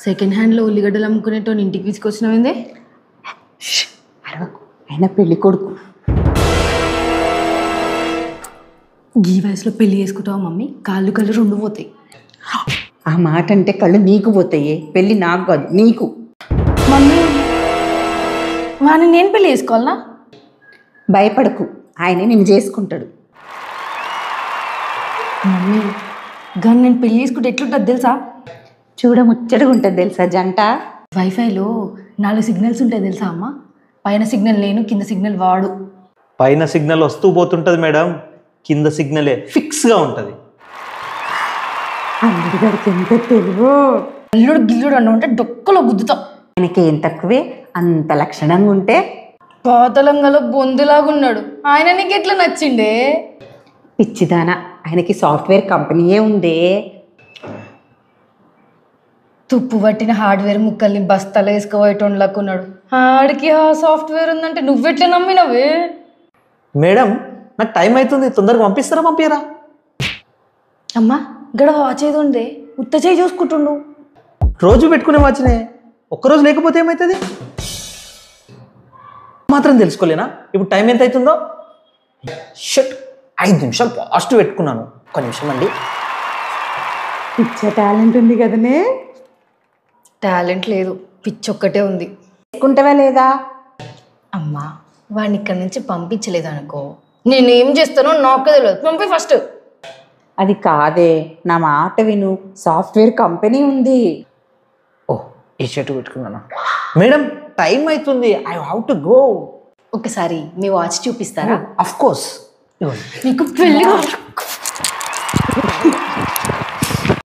Second హ్యాండ్లో ఉల్లిగడ్డలు అమ్ముకునేటో ఇంటికి తీసుకొచ్చినావిందే? అరవకు, ఆయన పెళ్లి కొడుకు. ఈ వయసులో పెళ్లి చేసుకుంటావా మమ్మీ? కాళ్ళు కళ్ళు రెండు పోతాయి. ఆ మాట అంటే కళ్ళు నీకు పోతాయి, పెళ్ళి నాకు కాదు నీకు. మమ్మీ వాడిని నేను పెళ్లి చేసుకోవాలనా? భయపడకు, ఆయనే నిన్ను చేసుకుంటాడు. మమ్మీ కానీ నేను పెళ్లి చేసుకుంటే ఎట్లుంటుంది తెలుసా? చూడముచ్చటగా ఉంటుంది తెలుసా జంట. వైఫైలో 4 సిగ్నల్స్ ఉంటాయి తెలుసా అమ్మ? పైన సిగ్నల్ నేను, కింద సిగ్నల్ వాడు. పైన సిగ్నల్ వస్తూ పోతుంటుంది మేడం, కింద సిగ్నలే ఫిక్స్గా ఉంటుంది. అల్లుడి గారికి ఎంత తెలుగు. అల్లుడు గిల్లుడు అన్న ఉంటే డొక్కలో గుద్దుతాం. ఆయనకి ఏం తక్కువే, అంత లక్షణంగా ఉంటే. పాతలంగలో బొందులాగున్నాడు, ఆయన నీకు ఎట్లా నచ్చిండే? పిచ్చిదానా, ఆయనకి సాఫ్ట్వేర్ కంపెనీయే ఉందే. తుప్పు పట్టిన హార్డ్వేర్ ముక్కల్ని బస్తాలో వేసుకోబోయేటోళ్ళకున్నాడు. ఆడికి ఆ సాఫ్ట్వేర్ ఉందంటే నువ్వెట్లా నమ్మినవే? మేడం నాకు టైం అవుతుంది, తొందరగా పంపిస్తారా పంపియరా? అమ్మా గడవ వాచేది ఉందే, ఉత్త చేయి చూసుకుంటుండు. రోజు పెట్టుకునే వాచ్నే, ఒక్కరోజు లేకపోతే ఏమవుతుంది? మాత్రం తెలుసుకోలేనా ఇప్పుడు టైం ఎంత అవుతుందో? షట్, 5 నిమిషాలు ఫాస్ట్ పెట్టుకున్నాను. ఒక్క నిమిషం అండి. పిచ్చ టాలెంట్ ఉంది కదనే. టాలెంట్ లేదు, పిచ్చి ఒక్కటే ఉంది. చేసుకుంటావా లేదా? అమ్మా వాడిని ఇక్కడి నుంచి పంపించలేదు అనుకో, నేనేం చేస్తానో నాకే తెలియదు. పంపి ఫస్ట్. అది కాదే, నా మాట విను, సాఫ్ట్వేర్ కంపెనీ ఉంది. ఓ ఈ షర్ట్ పెట్టుకున్నాను. మేడం టైం అవుతుంది, ఐ హావ్ టు గో. ఒకసారి మీ వాచ్ చూపిస్తారా? Of course. నీకు పెళ్ళి